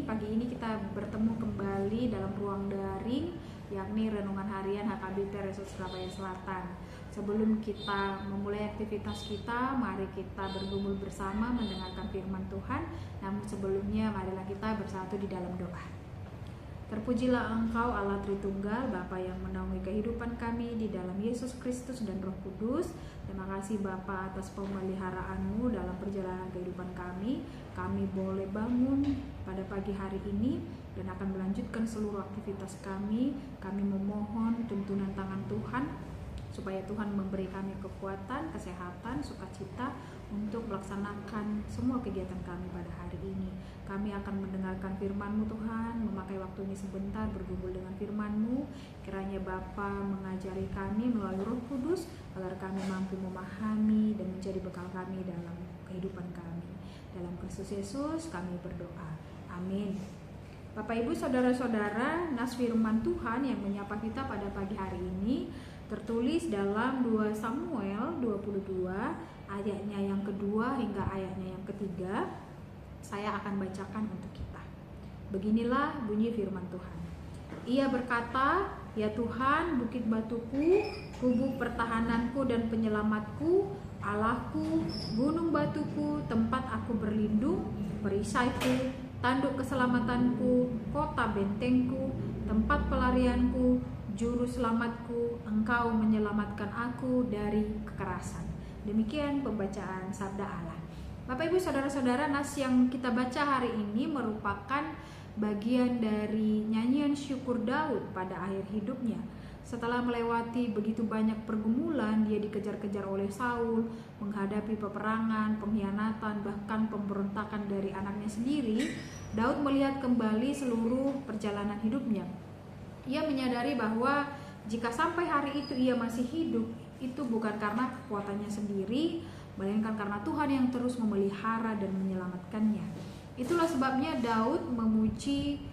Pagi ini kita bertemu kembali dalam ruang daring, yakni Renungan Harian HKBP Resort Surabaya Selatan. Sebelum kita memulai aktivitas kita, mari kita bergumul bersama mendengarkan firman Tuhan. Namun sebelumnya, marilah kita bersatu di dalam doa. Terpujilah Engkau Allah Tritunggal, Bapa yang menaungi kehidupan kami di dalam Yesus Kristus dan Roh Kudus. Terima kasih Bapa atas pemeliharaanmu dalam perjalanan kehidupan kami. Kami boleh bangun pada pagi hari ini dan akan melanjutkan seluruh aktivitas kami. Kami memohon tuntunan tangan Tuhan supaya Tuhan memberi kami kekuatan, kesehatan, sukacita untuk melaksanakan semua kegiatan kami pada hari ini. Kami akan mendengarkan firman-Mu Tuhan, memakai waktu ini sebentar bergumul dengan firman-Mu. Kiranya Bapa mengajari kami melalui Roh Kudus agar kami mampu memahami dan menjadi bekal kami dalam kehidupan kami. Dalam Kristus Yesus kami berdoa. Amin. Bapak Ibu Saudara-saudara, nas firman Tuhan yang menyapa kita pada pagi hari ini tertulis dalam 2 Samuel 22 ayatnya yang kedua hingga ayatnya yang ketiga. Saya akan bacakan untuk kita. Beginilah bunyi firman Tuhan. Ia berkata, "Ya Tuhan, bukit batuku, kubu pertahananku dan penyelamatku, Allahku, gunung batuku, tempat aku berlindung, perisaiku, tanduk keselamatanku, kota bentengku, tempat pelarianku, juru selamatku, Engkau menyelamatkan aku dari kekerasan." Demikian pembacaan sabda Allah. Bapak Ibu Saudara-saudara, nas yang kita baca hari ini merupakan bagian dari nyanyian syukur Daud pada akhir hidupnya. Setelah melewati begitu banyak pergumulan, dia dikejar-kejar oleh Saul, menghadapi peperangan, pengkhianatan, bahkan pemberontakan dari anaknya sendiri. Daud melihat kembali seluruh perjalanan hidupnya. Ia menyadari bahwa jika sampai hari itu ia masih hidup, itu bukan karena kekuatannya sendiri, melainkan karena Tuhan yang terus memelihara dan menyelamatkannya. Itulah sebabnya Daud memuji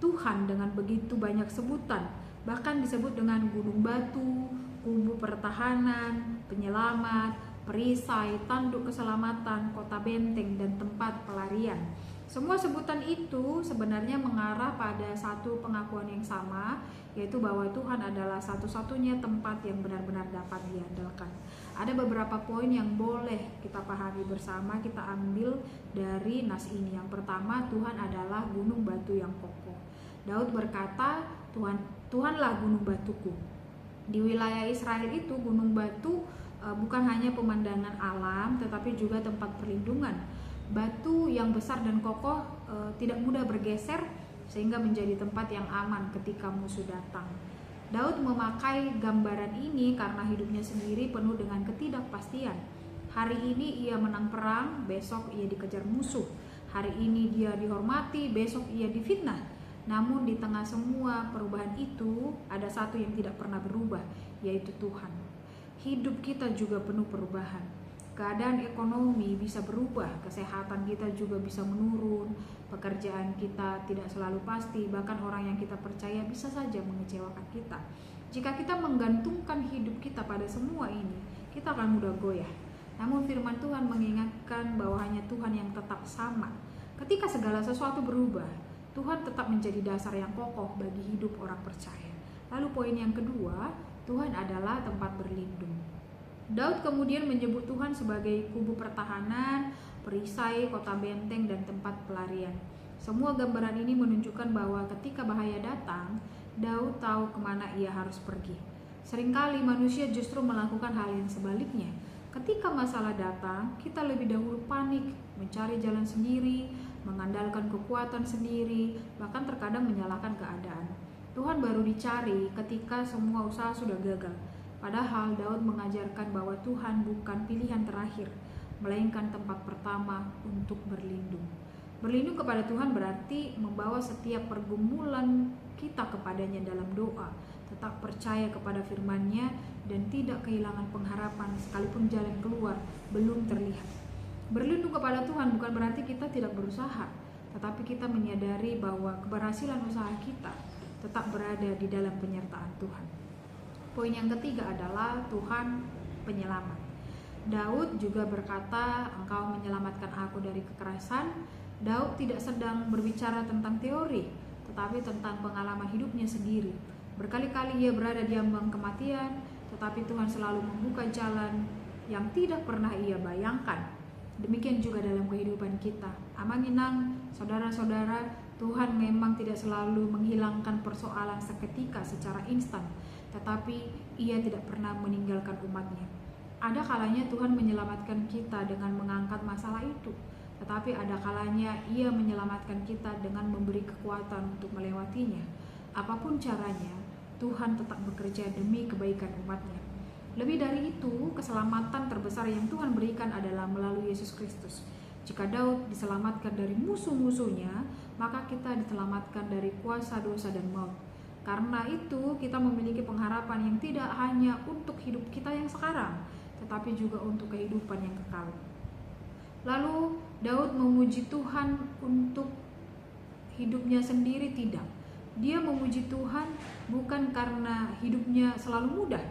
Tuhan dengan begitu banyak sebutan, bahkan disebut dengan gunung batu, kubu pertahanan, penyelamat, perisai, tanduk keselamatan, kota benteng, dan tempat pelarian. Semua sebutan itu sebenarnya mengarah pada satu pengakuan yang sama, yaitu bahwa Tuhan adalah satu-satunya tempat yang benar-benar dapat diandalkan. Ada beberapa poin yang boleh kita pahami bersama, kita ambil dari nas ini. Yang pertama, Tuhan adalah gunung batu yang kokoh. Daud berkata, Tuhanlah gunung batuku. Di wilayah Israel itu, gunung batu bukan hanya pemandangan alam, tetapi juga tempat perlindungan. Batu yang besar dan kokoh tidak mudah bergeser, sehingga menjadi tempat yang aman ketika musuh datang. Daud memakai gambaran ini karena hidupnya sendiri penuh dengan ketidakpastian. Hari ini ia menang perang, besok ia dikejar musuh. Hari ini dia dihormati, besok ia difitnah. Namun di tengah semua perubahan itu, ada satu yang tidak pernah berubah, yaitu Tuhan. Hidup kita juga penuh perubahan. Keadaan ekonomi bisa berubah, kesehatan kita juga bisa menurun, pekerjaan kita tidak selalu pasti, bahkan orang yang kita percaya bisa saja mengecewakan kita. Jika kita menggantungkan hidup kita pada semua ini, kita akan mudah goyah. Namun firman Tuhan mengingatkan bahwa hanya Tuhan yang tetap sama. Ketika segala sesuatu berubah, Tuhan tetap menjadi dasar yang kokoh bagi hidup orang percaya. Lalu poin yang kedua, Tuhan adalah tempat berlindung. Daud kemudian menyebut Tuhan sebagai kubu pertahanan, perisai, kota benteng, dan tempat pelarian. Semua gambaran ini menunjukkan bahwa ketika bahaya datang, Daud tahu kemana ia harus pergi. Seringkali manusia justru melakukan hal yang sebaliknya. Ketika masalah datang, kita lebih dahulu panik, mencari jalan sendiri, mengandalkan kekuatan sendiri, bahkan terkadang menyalahkan keadaan. Tuhan baru dicari ketika semua usaha sudah gagal. Padahal Daud mengajarkan bahwa Tuhan bukan pilihan terakhir, melainkan tempat pertama untuk berlindung. Berlindung kepada Tuhan berarti membawa setiap pergumulan kita kepadanya dalam doa, tetap percaya kepada firman-Nya, dan tidak kehilangan pengharapan sekalipun jalan keluar belum terlihat. Berlindung kepada Tuhan bukan berarti kita tidak berusaha, tetapi kita menyadari bahwa keberhasilan usaha kita tetap berada di dalam penyertaan Tuhan. Poin yang ketiga adalah Tuhan penyelamat. Daud juga berkata, Engkau menyelamatkan aku dari kekerasan. Daud tidak sedang berbicara tentang teori, tetapi tentang pengalaman hidupnya sendiri. Berkali-kali ia berada di ambang kematian, tetapi Tuhan selalu membuka jalan yang tidak pernah ia bayangkan. Demikian juga dalam kehidupan kita. Amanginang, saudara-saudara, Tuhan memang tidak selalu menghilangkan persoalan seketika secara instan, tetapi ia tidak pernah meninggalkan umatnya. Ada kalanya Tuhan menyelamatkan kita dengan mengangkat masalah itu, tetapi ada kalanya ia menyelamatkan kita dengan memberi kekuatan untuk melewatinya. Apapun caranya, Tuhan tetap bekerja demi kebaikan umatnya. Lebih dari itu, keselamatan terbesar yang Tuhan berikan adalah melalui Yesus Kristus. Jika Daud diselamatkan dari musuh-musuhnya, maka kita diselamatkan dari kuasa dosa dan maut. Karena itu, kita memiliki pengharapan yang tidak hanya untuk hidup kita yang sekarang, tetapi juga untuk kehidupan yang kekal. Lalu Daud memuji Tuhan untuk hidupnya sendiri? Tidak. Dia memuji Tuhan bukan karena hidupnya selalu mudah,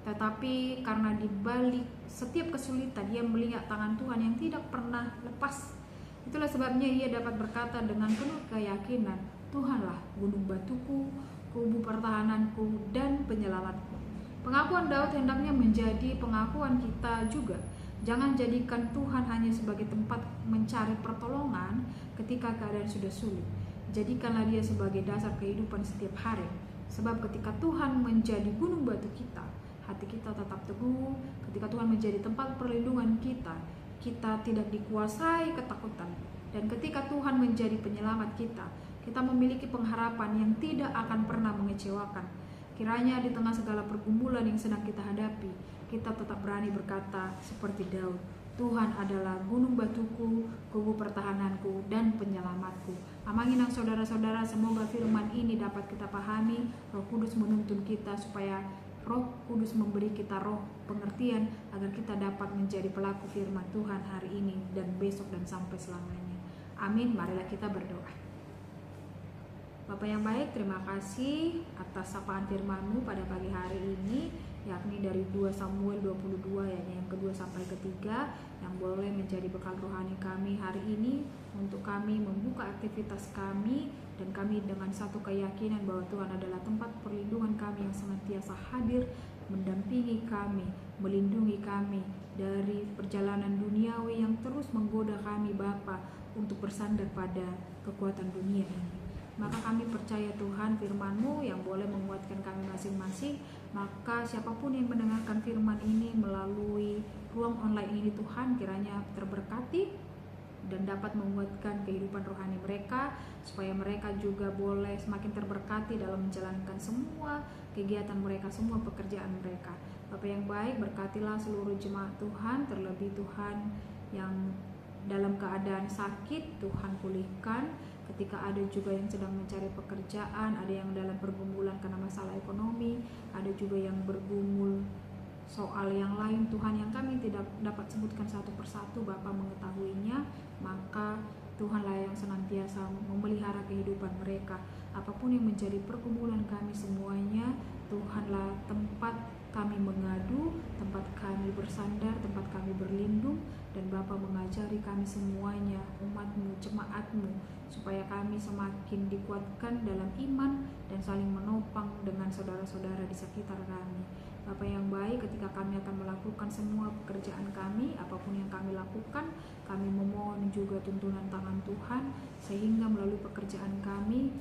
tetapi karena di balik setiap kesulitan ia melihat tangan Tuhan yang tidak pernah lepas. Itulah sebabnya ia dapat berkata dengan penuh keyakinan, Tuhanlah gunung batuku, kubu pertahananku, dan penyelamatku. Pengakuan Daud hendaknya menjadi pengakuan kita juga. Jangan jadikan Tuhan hanya sebagai tempat mencari pertolongan ketika keadaan sudah sulit. Jadikanlah dia sebagai dasar kehidupan setiap hari. Sebab ketika Tuhan menjadi gunung batu kita, hati kita tetap teguh. Ketika Tuhan menjadi tempat perlindungan kita, kita tidak dikuasai ketakutan. Dan ketika Tuhan menjadi penyelamat kita, kita memiliki pengharapan yang tidak akan pernah mengecewakan. Kiranya di tengah segala pergumulan yang sedang kita hadapi, kita tetap berani berkata seperti Daud, Tuhan adalah gunung batuku, kubu pertahananku, dan penyelamatku. Amanginang saudara-saudara, semoga firman ini dapat kita pahami. Roh Kudus menuntun kita supaya Roh Kudus memberi kita roh pengertian agar kita dapat menjadi pelaku firman Tuhan hari ini dan besok dan sampai selamanya. Amin. Marilah kita berdoa. Bapa yang baik, terima kasih atas sapaan firman-Mu pada pagi hari ini, yakni dari 2 Samuel 22 yakni yang kedua sampai ketiga, yang boleh menjadi bekal rohani kami hari ini untuk kami membuka aktivitas kami, dan kami dengan satu keyakinan bahwa Tuhan adalah tempat perlindungan kami yang senantiasa hadir, mendampingi kami, melindungi kami dari perjalanan duniawi yang terus menggoda kami Bapa untuk bersandar pada kekuatan dunia ini. Maka kami percaya Tuhan firman-Mu yang boleh menguatkan kami masing-masing. Maka siapapun yang mendengarkan firman ini melalui ruang online ini, Tuhan kiranya terberkati dan dapat menguatkan kehidupan rohani mereka, supaya mereka juga boleh semakin terberkati dalam menjalankan semua kegiatan mereka, semua pekerjaan mereka. Bapa yang baik, berkatilah seluruh jemaat Tuhan, terlebih Tuhan yang dalam keadaan sakit, Tuhan pulihkan. Ketika ada juga yang sedang mencari pekerjaan, ada yang dalam pergumulan karena masalah ekonomi, ada juga yang bergumul soal yang lain, Tuhan, yang kami tidak dapat sebutkan satu persatu, Bapa mengetahuinya. Maka Tuhanlah yang senantiasa memelihara kehidupan mereka. Apapun yang menjadi pergumulan kami semuanya, Tuhanlah tempat kami mengadu, tempat kami bersandar, tempat kami berlindung. Dan Bapa mengajari kami semuanya, umat-Mu, jemaat-Mu, supaya kami semakin dikuatkan dalam iman dan saling menopang dengan saudara-saudara di sekitar kami. Bapa yang baik, ketika kami akan melakukan semua pekerjaan kami, apapun yang kami lakukan, kami memohon juga tuntunan tangan Tuhan, sehingga melalui pekerjaan kami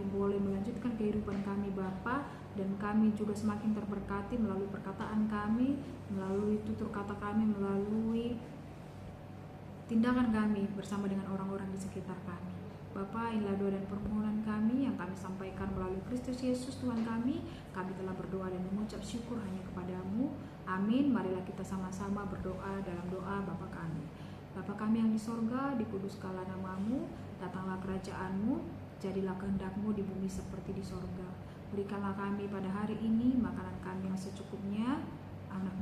boleh melanjutkan kehidupan kami Bapa, dan kami juga semakin terberkati melalui perkataan kami, melalui tutur kata kami, melalui tindakan kami bersama dengan orang-orang di sekitar kami. Bapa, inilah doa dan permohonan kami yang kami sampaikan melalui Kristus Yesus Tuhan kami. Kami telah berdoa dan mengucap syukur hanya kepada-Mu. Amin. Marilah kita sama-sama berdoa dalam doa Bapa kami. Bapa kami yang di sorga, dikuduskanlah nama-Mu, datanglah kerajaan-Mu, jadilah kehendak-Mu di bumi seperti di sorga. Berikanlah kami pada hari ini makanan kami yang secukupnya,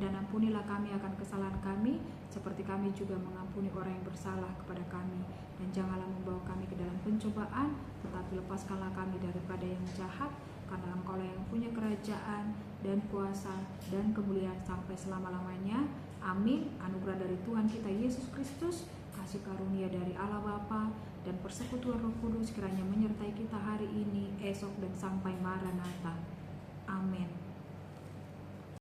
dan ampunilah kami akan kesalahan kami, seperti kami juga mengampuni orang yang bersalah kepada kami. Dan janganlah membawa kami ke dalam pencobaan, tetapi lepaskanlah kami daripada yang jahat, karena Engkau-Lah yang punya kerajaan dan kuasa dan kemuliaan sampai selama-lamanya. Amin. Anugerah dari Tuhan kita Yesus Kristus, kasih karunia dari Allah Bapa, dan persekutuan Roh Kudus kiranya menyertai kita hari ini, esok, dan sampai Maranatha. Amin.